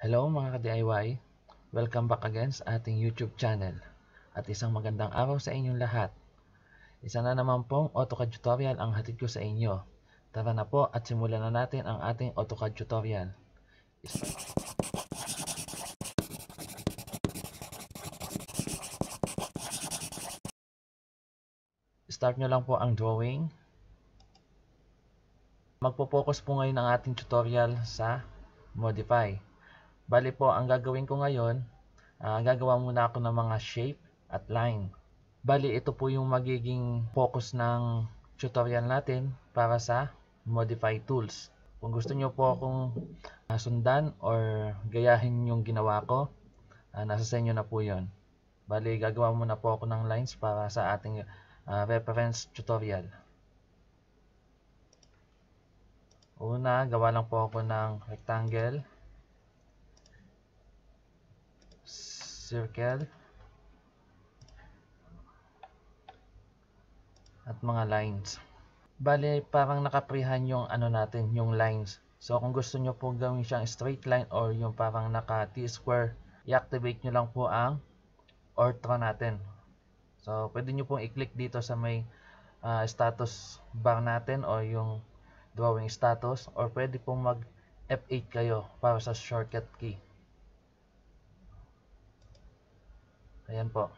Hello mga ka-DIY! Welcome back again sa ating YouTube channel at isang magandang araw sa inyong lahat. Isa na naman pong AutoCAD tutorial ang hatid ko sa inyo. Tara na po at simulan na natin ang ating AutoCAD tutorial. Start nyo lang po ang drawing. Magpo-focus po ngayon ang ating tutorial sa modify. Bali po, ang gagawin ko ngayon, gagawa muna ako ng mga shape at line. Bali, ito po yung magiging focus ng tutorial natin para sa modify tools. Kung gusto nyo po akong sundan or gayahin yung ginawa ko, nasa sa inyo na po yun. Bali, gagawa muna po ako ng lines para sa ating reference tutorial. Una, gawa lang po ako ng rectangle, circle, at mga lines. Bale, parang nakaprehan yung natin, yung lines. So, kung gusto nyo po gawin siyang straight line or yung parang naka T-square, i-activate nyo lang po ang ortho natin. So, pwede nyo pong i-click dito sa may status bar natin o yung drawing status, or pwede pong mag F8 kayo para sa shortcut key. Ayan po.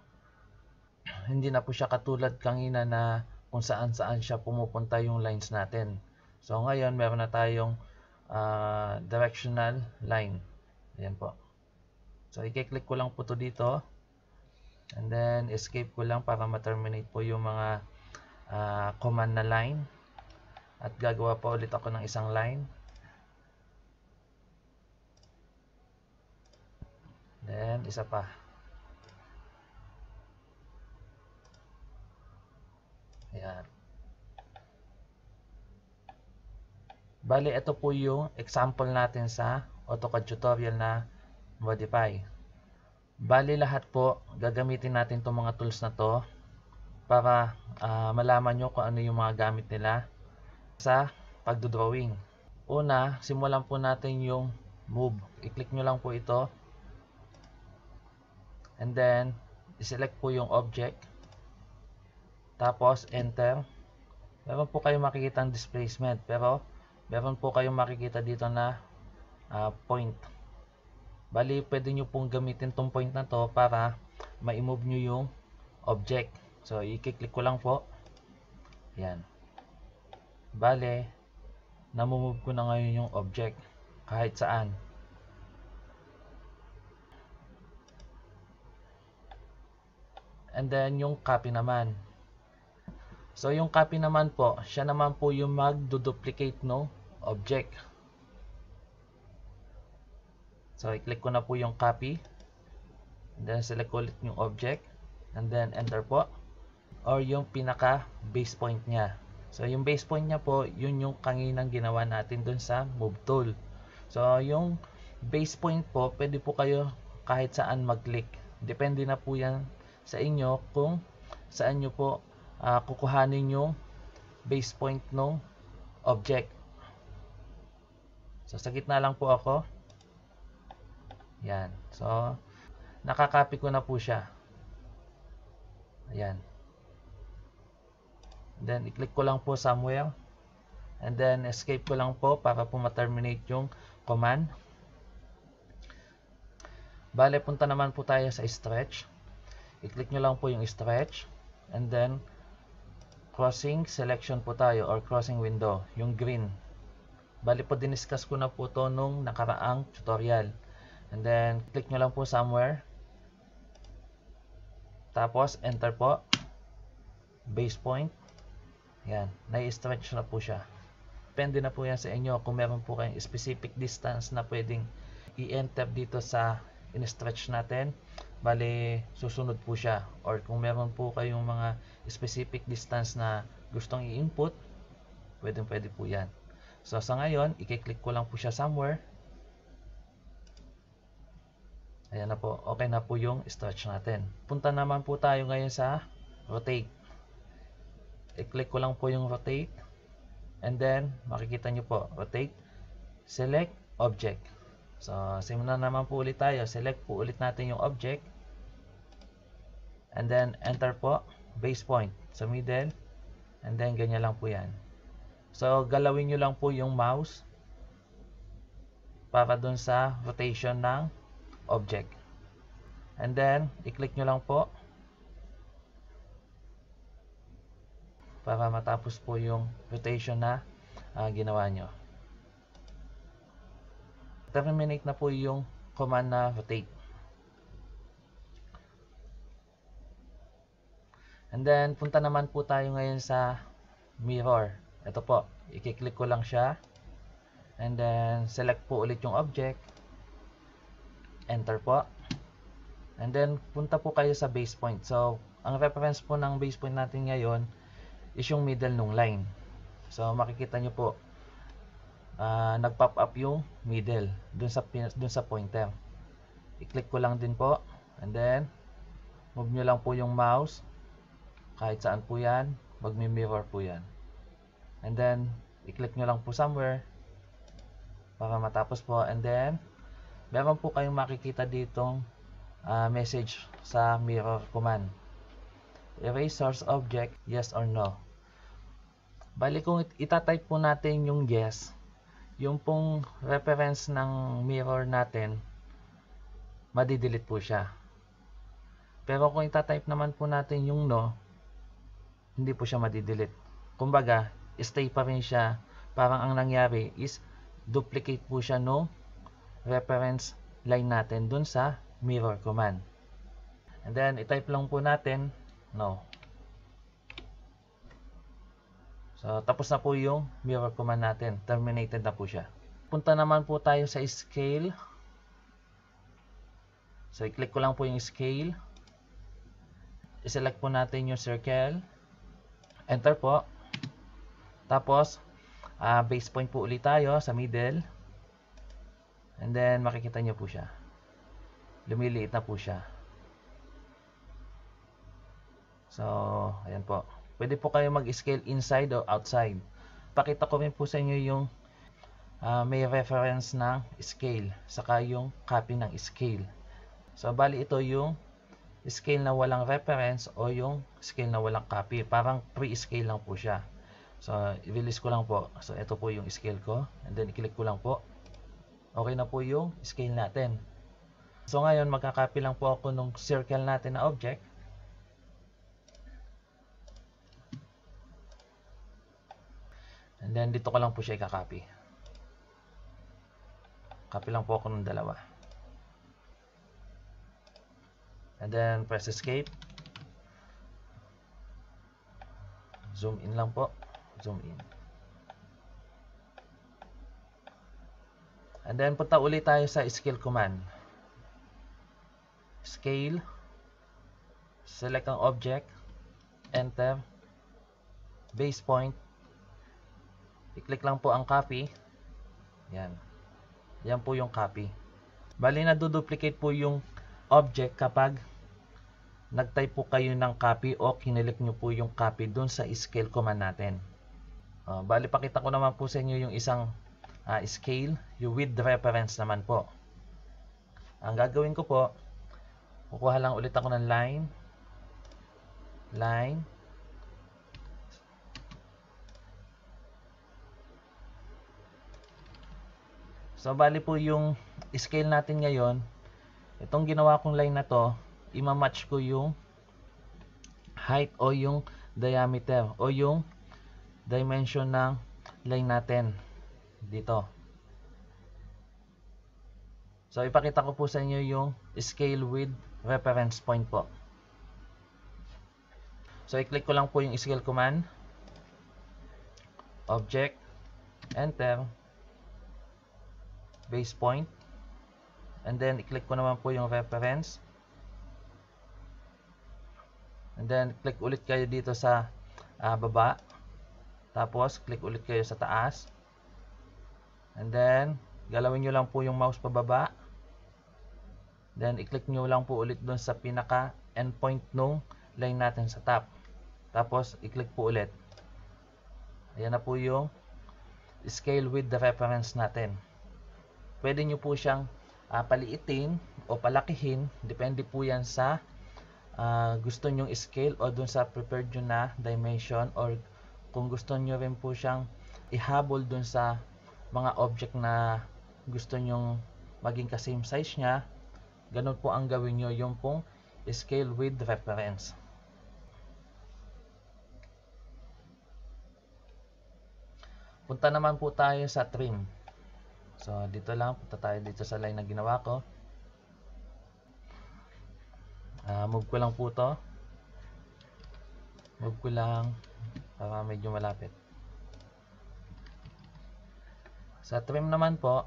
Hindi na po siya katulad kanina na kung saan siya pumupunta yung lines natin. So ngayon meron na tayong directional line. Ayan po. So i-click ko lang po to dito. And then escape ko lang para ma-terminate po yung mga command na line. At gagawa pa ulit ako ng isang line. Then isa pa. Ayan. Bali, ito po yung example natin sa AutoCAD tutorial na modify. Bali, lahat po gagamitin natin itong mga tools na to para malaman nyo kung ano yung mga gamit nila sa pagdodrawing. Una, simulan po natin yung move. I-click nyo lang po ito. And then, i-select po yung object. Tapos, enter. Meron po kayong makikita ang displacement. Pero, meron po kayong makikita dito na point. Bali, pwede nyo pong gamitin tong point na to para ma-move nyo yung object. So, i-click ko lang po. Yan. Bale, namumove ko na ngayon yung object kahit saan. And then, yung copy naman. So, yung copy naman po, siya naman po yung mag-duplicate no object. So, i-click ko na po yung copy. And then, select ulit yung object. And then, enter po. Or yung pinaka base point niya. So, yung base point niya po, yun yung kanginang ginawa natin dun sa move tool. So, yung base point po, pwede po kayo kahit saan mag-click. Depende na po yan sa inyo kung saan nyo po kukuhanin yung base point ng object. So, sa gitna lang po ako. Yan. So, nakakopy ko na po siya. Ayan. Then, i-click ko lang po somewhere. And then, escape ko lang po para po ma-terminate yung command. Bale, punta naman po tayo sa stretch. I-click nyo lang po yung stretch. And then, crossing selection po tayo or crossing window, yung green. Bale po, diniscuss ko na po to nung nakaraang tutorial. And then, click nyo lang po somewhere. Tapos, enter po. Base point. Yan, nai-stretch na po siya. Depende na po yan sa inyo kung meron po kayong specific distance na pwedeng i-enter dito sa in-stretch natin. Bale, susunod po siya. Or kung meron po kayong mga specific distance na gustong i-input, pwede po yan. So, sa ngayon, i-click ko lang po siya somewhere. Ayan na po. Okay na po yung stretch natin. Punta naman po tayo ngayon sa rotate. I-click ko lang po yung rotate. And then, makikita nyo po, rotate, select, object. So, simulan naman po ulit tayo. Select po ulit natin yung object. And then, enter po. Base point sa middle. And then, ganyan lang po yan. So, galawin nyo lang po yung mouse para dun sa rotation ng object. And then, i-click nyo lang po para matapos po yung rotation na ginawa nyo. Terminate na po yung command na rotate. And then, punta naman po tayo ngayon sa mirror. Ito po, i-click ko lang siya. And then, select po ulit yung object. Enter po. And then, punta po kayo sa base point. So, ang reference po ng base point natin ngayon is yung middle nung line. So, makikita nyo po, nag-pop up yung middle dun sa pointer. I-click ko lang din po. And then, move nyo lang po yung mouse. Kahit saan po yan, magmi-mirror po yan. And then, i-click nyo lang po somewhere para matapos po. And then, meron po kayong makikita ditong message sa mirror command. Erase source object, yes or no. Bali kung itatype po natin yung yes, yung pong reference ng mirror natin, madidelete po siya. Pero kung itatype naman po natin yung no, hindi po siya madidelete. Kumbaga, stay pa rin siya. Parang ang nangyari is duplicate po siya no reference line natin dun sa mirror command. And then, itype lang po natin no. So, tapos na po yung mirror command natin. Terminated na po siya. Punta naman po tayo sa scale. So, i-click ko lang po yung scale. I-select po natin yung circle. Enter po. Tapos, base point po ulit tayo sa middle. And then, makikita nyo po siya. Lumiliit na po siya. So, ayan po. Pwede po kayo mag-scale inside or outside. Pakita ko rin po sa inyo yung may reference ng scale. Saka yung copy ng scale. So, bali ito yung scale na walang reference o yung scale na walang copy. Parang pre-scale lang po siya. So, i-release ko lang po. So, ito po yung scale ko. And then, i-click ko lang po. Okay na po yung scale natin. So, ngayon, magka-copy lang po ako ng circle natin na object. And then, dito ko lang po siya i-copy. Copy lang po ako ng dalawa. And then, press escape. Zoom in lang po. Zoom in. And then, punta ulit tayo sa scale command. Scale. Select ang object. Enter. Base point. I-click lang po ang copy. Yan. Yan po yung copy. Bali, na-duplicate po yung object kapag nag-type po kayo ng copy o kinilik nyo po yung copy dun sa scale command natin. Bali, pakita ko naman po sa inyo yung isang scale, yung with reference naman po. Ang gagawin ko po, kukuha lang ulit ako ng line. So, bali po yung scale natin ngayon, itong ginawa kong line na to, ima-match ko yung height o yung diameter o yung dimension ng line natin dito. So, ipakita ko po sa inyo yung scale with reference point po. So, i-click ko lang po yung scale command. Object. Enter. Base point. And then, i-click ko naman po yung reference. And then, click ulit kayo dito sa baba. Tapos, click ulit kayo sa taas. And then, galawin nyo lang po yung mouse pababa. Then, i-click nyo lang po ulit dun sa pinaka endpoint nung line natin sa top. Tapos, i-click po ulit. Ayan na po yung scale with the reference natin. Pwede nyo po siyang paliitin o palakihin. Depende po yan sa gusto nyong scale o dun sa prepared nyo na dimension, or kung gusto nyo rin po siyang ihabol dun sa mga object na gusto nyong maging ka-same size nya, ganun po ang gawin nyo, yung pong scale with reference. Punta naman po tayo sa trim. So dito lang, punta tayo dito sa line na ginawa ko. Move ko lang po to. Move ko lang para medyo malapit. Sa trim naman po,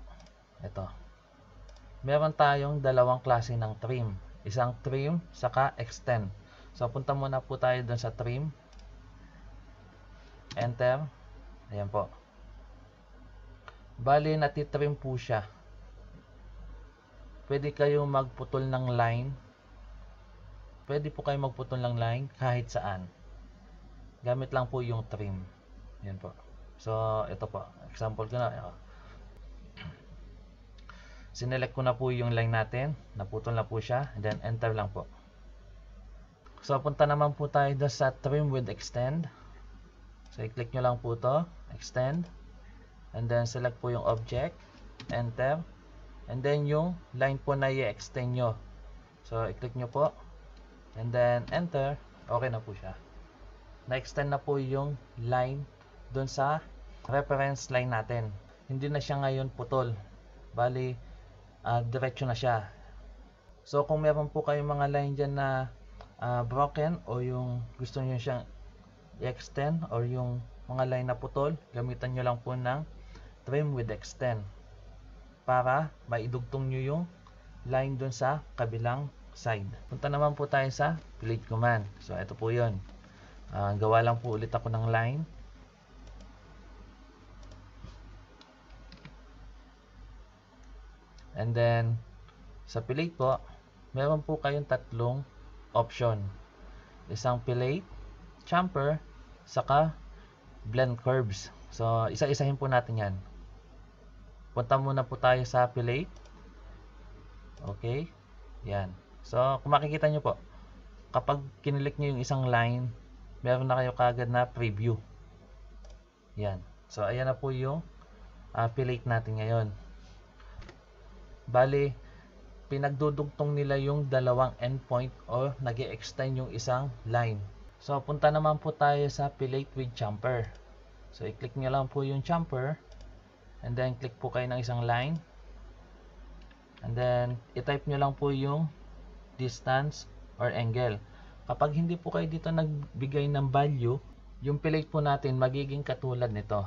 ito. Meron tayong dalawang klase ng trim. Isang trim, saka extend. So punta muna po tayo dun sa trim. Enter. Ayan po. Bali, natitrim po siya. Pwede kayong magputol ng line. Pwede po kayong magputol ng line kahit saan. Gamit lang po yung trim. Yan po. So, ito po. Example ko na. Sinelect ko na po yung line natin. Naputol na po siya. And then, enter lang po. So, punta naman po tayo sa trim with extend. So, i-click nyo lang po to. Extend. And then, select po yung object. Enter. And then, yung line po na i-extend nyo. So, i-click nyo po. And then, enter. Okay na po siya. Na-extend na po yung line dun sa reference line natin. Hindi na siya ngayon putol. Bali, diretso na siya. So, kung meron po kayong mga line dyan na broken, o yung gusto nyo siyang i-extend, or yung mga line na putol, gamitan nyo lang po ng trim with extend para maidugtong nyo yung line dun sa kabilang side. Punta naman po tayo sa delete command. So, ito po yun. Gawa lang po ulit ako ng line. And then, sa fillet po, meron po kayong tatlong option. Isang fillet, chamfer, saka blend curves. So, isa-isahin po natin yan. Punta muna po tayo sa fillet. Okay. Yan. So, kung makikita nyo po, kapag kinilik nyo yung isang line, meron na kayo kagad na preview. Yan. So, ayan na po yung fillet natin ngayon. Bali, pinagdudugtong nila yung dalawang endpoint o nag-extend yung isang line. So, punta naman po tayo sa fillet with chamfer. So, i-click nyo lang po yung chamfer. And then, click po kayo ng isang line. And then, i-type nyo lang po yung distance or angle. Kapag hindi po kayo dito nagbigay ng value, yung fillet po natin magiging katulad nito.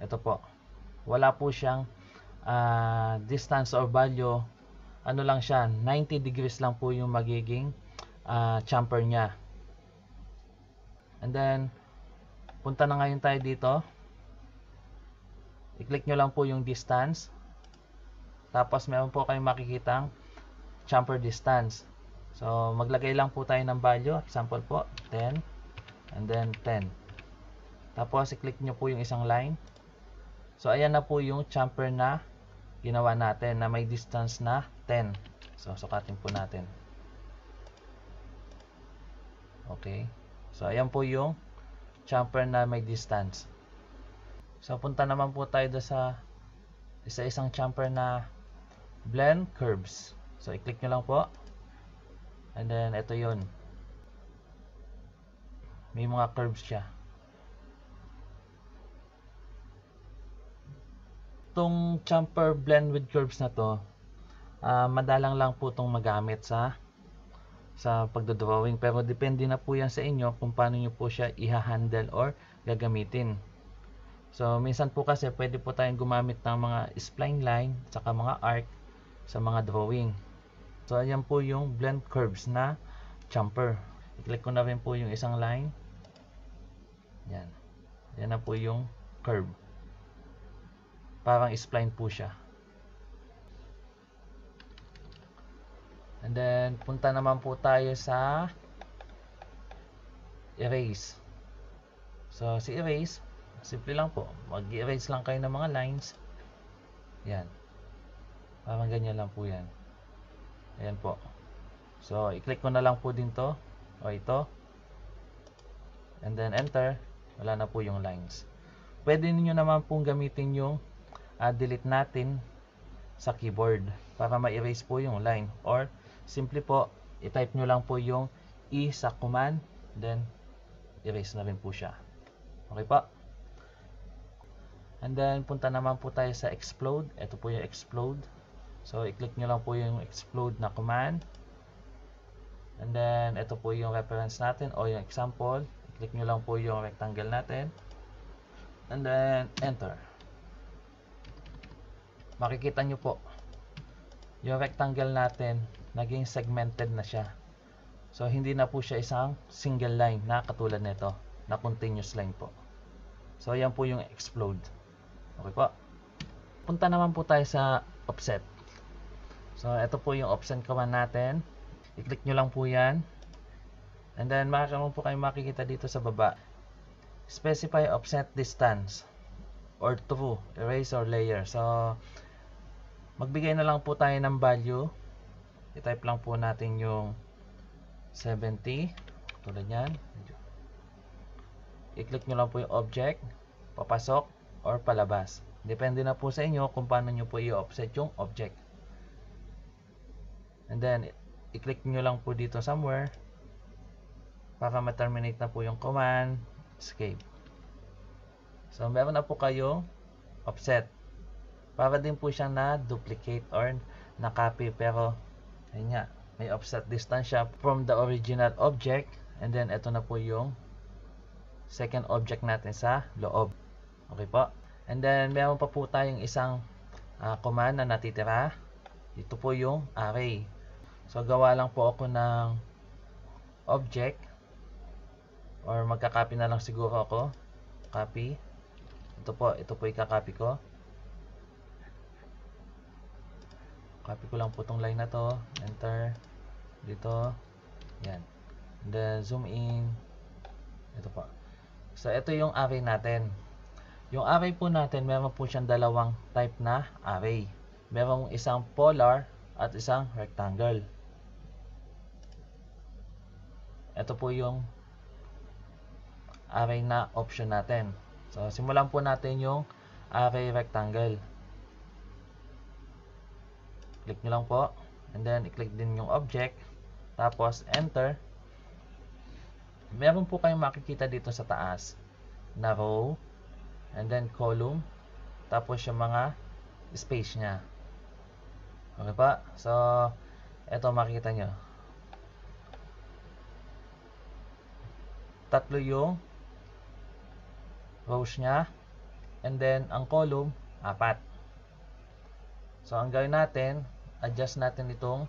Ito po. Wala po siyang distance or value. Ano lang siya, 90 degrees lang po yung magiging chamfer niya. And then, punta na ngayon tayo dito. I-click nyo lang po yung distance. Tapos, meron po kayong makikitang chamfer distance. So, maglagay lang po tayo ng value. Example po, 10. And then, 10. Tapos, i-click nyo po yung isang line. So, ayan na po yung chamfer na ginawa natin na may distance na 10. So, sukatin po natin. Okay. So, ayan po yung chamfer na may distance. So, punta naman po tayo sa isa-isang chamfer na blend curves. So, i-click nyo lang po. And then, ito yun. May mga curves siya. Itong chamfer blend with curves na to, madalang lang po itong magamit sa pagdodrawing. Pero depende na po yan sa inyo kung paano nyo po siya i-handle or gagamitin. So, minsan po kasi pwede po tayong gumamit ng mga spline line saka mga arc sa mga drawing. So, ayan po yung blend curves na chamfer. I-click ko na rin po yung isang line. Yan. Yan na po yung curve. Parang spline po siya. And then, punta naman po tayo sa erase. So, si erase, simple lang po. Mag-erase lang kayo ng mga lines. Yan. Parang ganyan lang po yan. Ayan po. So, i-click ko na lang po din to. O ito. And then enter. Wala na po yung lines. Pwede niyo naman pong gamitin yung delete natin sa keyboard para ma-erase po yung line. Or, simple po, i-type nyo lang po yung E sa command. Then, erase na rin po siya. Okay po. And then, punta naman po tayo sa explode. Ito po yung explode. So, i-click nyo lang po yung explode na command. And then, ito po yung reference natin o yung example. I-click nyo lang po yung rectangle natin. And then, enter. Makikita nyo po, yung rectangle natin, naging segmented na siya. So, hindi na po siya isang single line na katulad nito, na continuous line po. So, yan po yung explode. Okay po. Punta naman po tayo sa offset. So, ito po yung offset command natin. I-click nyo lang po yan. And then, makakaroon po kayo makikita dito sa baba. Specify offset distance or true, erase or layer. So, magbigay na lang po tayo ng value. I-type lang po natin yung 70. Tulad yan. I-click nyo lang po yung object, papasok or palabas. Depende na po sa inyo kung paano nyo po i-offset yung object. And then, i-click nyo lang po dito somewhere para ma-terminate na po yung command. Escape. So, meron na po kayong offset. Para din po siyang na-duplicate or na-copy. Pero, ayun nga, may offset distance siya from the original object. And then, ito na po yung second object natin sa loob. Okay po. And then, meron pa po tayong isang command na natitira. Ito po yung array. So, gawa lang po ako ng object. Or magka-copy na lang siguro ako. Copy. Ito po i-copy ko. Copy ko lang po tong line na to. Enter. Dito. Yan. And then zoom in. Ito po. So ito yung array natin. Yung array po natin, meron po siyang dalawang type na array. Merong isang polar at isang rectangle. Ito po yung array na option natin. So, simulan po natin yung array rectangle. Click nyo lang po. And then, i-click din yung object. Tapos, enter. Meron po kayong makikita dito sa taas na row. And then, column. Tapos, yung mga space nya. Okay pa? So, eto makikita nyo. Tatlo yung rows nya. And then, ang column, 4. So, ang gawin natin, adjust natin itong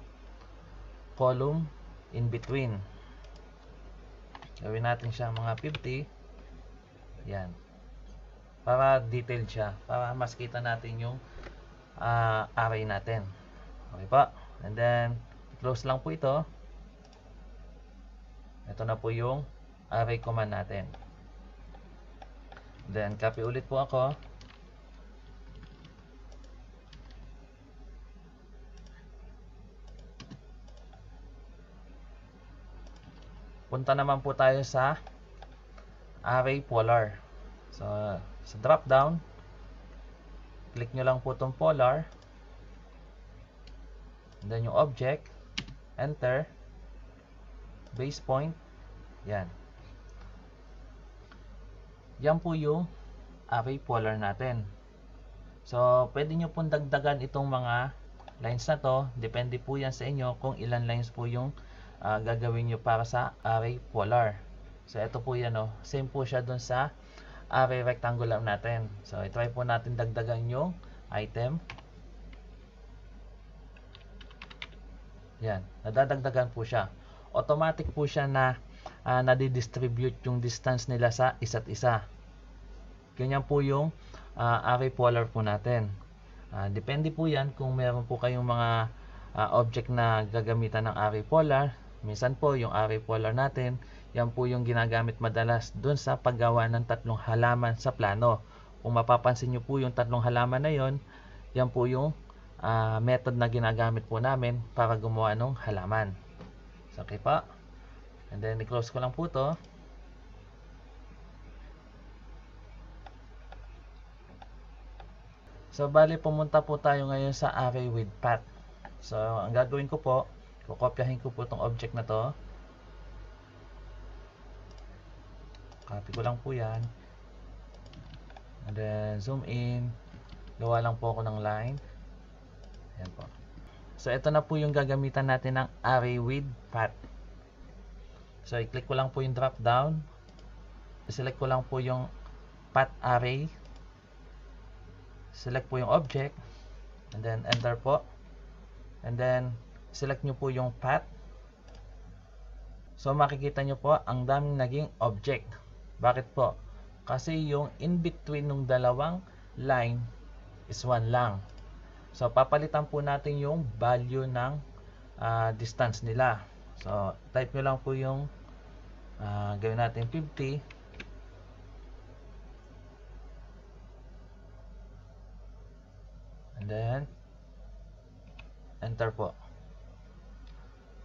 column in between. Gawin natin siya mga 50. Yan. Para detailed siya. Para mas kita natin yung array natin. Okay po. And then, close lang po ito. Ito na po yung array command natin. Then, copy ulit po ako. Punta naman po tayo sa array polar. So, sa drop down, click nyo lang po itong polar. And then yung object, enter, base point, yan. Yan po yung array polar natin. So, pwede nyo pong dagdagan itong mga lines na to. Depende po yan sa inyo kung ilan lines po yung gagawin nyo para sa array polar. So, ito po yan, same po siya dun sa array rectangular natin. So, i-try po natin dagdagan yung item. Yan, nadadagdagan po siya. Automatic po siya na nadidistribute yung distance nila sa isa't isa. Ganyan po yung array polar po natin. Depende po yan kung meron po kayong mga object na gagamitan ng array polar. Minsan po yung array polar natin, yan po yung ginagamit madalas dun sa paggawa ng tatlong halaman sa plano. Kung mapapansin nyo po yung tatlong halaman na yon, Yan po yung method na ginagamit po namin para gumawa ng halaman. So, okay po. And then, i-close ko lang po to. So, bali pumunta po tayo ngayon sa array with path. So, ang gagawin ko po, kukopyahin ko po itong object na to. Copy ko lang po yan. And then, zoom in. Gawa lang po ako ng line. Ayan po. So, ito na po yung gagamitan natin ng array with path. So, i-click ko lang po yung drop down. I-select ko lang po yung path array. Select po yung object. And then, enter po. And then, select nyo po yung path. So, makikita nyo po, ang daming naging object. Bakit po? Kasi yung in-between ng dalawang line is 1 lang. So, papalitan po natin yung value ng distance nila. So, type nyo lang po yung gawin natin 50. And then, enter po.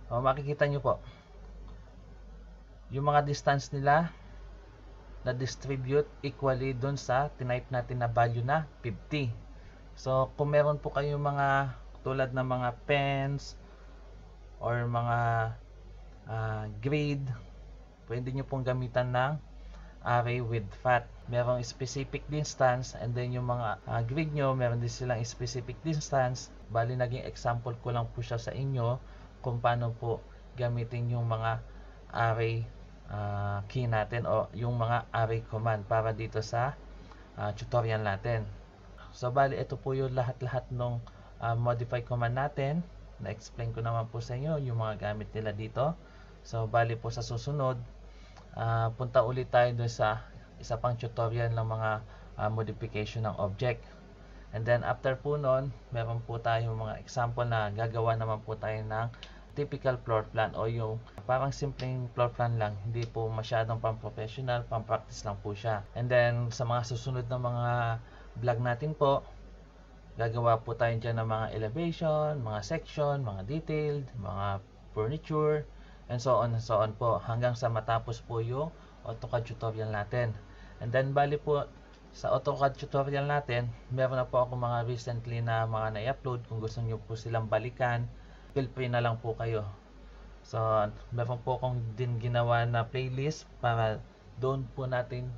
O, makikita nyo po, yung mga distance nila na distribute equally dun sa tinype natin na value na 50. So, kung meron po kayong mga tulad ng mga pens or mga grid, pwede nyo pong gamitan ng array with path. Merong specific distance, and then yung mga grid nyo, meron din silang specific distance. Bali, naging example ko lang po siya sa inyo kung paano po gamitin yung mga array key natin o yung mga array command para dito sa tutorial natin. So, bali, ito po yung lahat-lahat ng modify command natin. Na-explain ko naman po sa inyo yung mga gamit nila dito. So, bali po sa susunod, punta ulit tayo doon sa isa pang tutorial ng mga modification ng object. And then after po nun, meron po tayong mga example na gagawa naman po tayo ng typical floor plan o yung parang simpleng floor plan lang, hindi po masyadong pang-professional, pang-practice lang po siya. And then sa mga susunod na mga vlog natin po, gagawa po tayo dyan ng mga elevation, mga section, mga detailed, mga furniture, and so on po, hanggang sa matapos po yung AutoCAD tutorial natin. And then bali po sa AutoCAD tutorial natin, meron na po ako mga recently na mga na-upload. Kung gusto nyo po silang balikan, feel free na lang po kayo. So, meron po akong din ginawa na playlist para doon po natin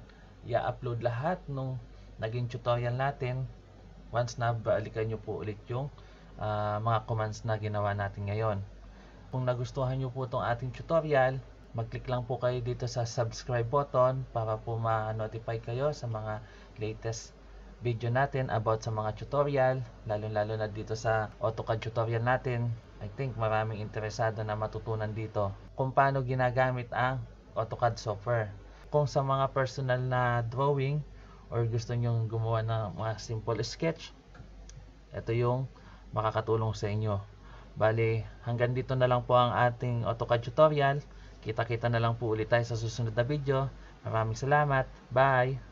i-upload lahat nung naging tutorial natin once na balikan nyo po ulit yung mga commands na ginawa natin ngayon. Kung nagustuhan nyo po itong ating tutorial, mag-click lang po kayo dito sa subscribe button para po ma-notify kayo sa mga latest video natin about sa mga tutorial, lalo na dito sa AutoCAD tutorial natin. I think maraming interesado na matutunan dito kung paano ginagamit ang AutoCAD software. Kung sa mga personal na drawing or gusto nyong gumawa ng mga simple sketch, ito yung makakatulong sa inyo. Bali, hanggang dito na lang po ang ating AutoCAD tutorial. Kita-kita na lang po ulit tayo sa susunod na video. Maraming salamat. Bye!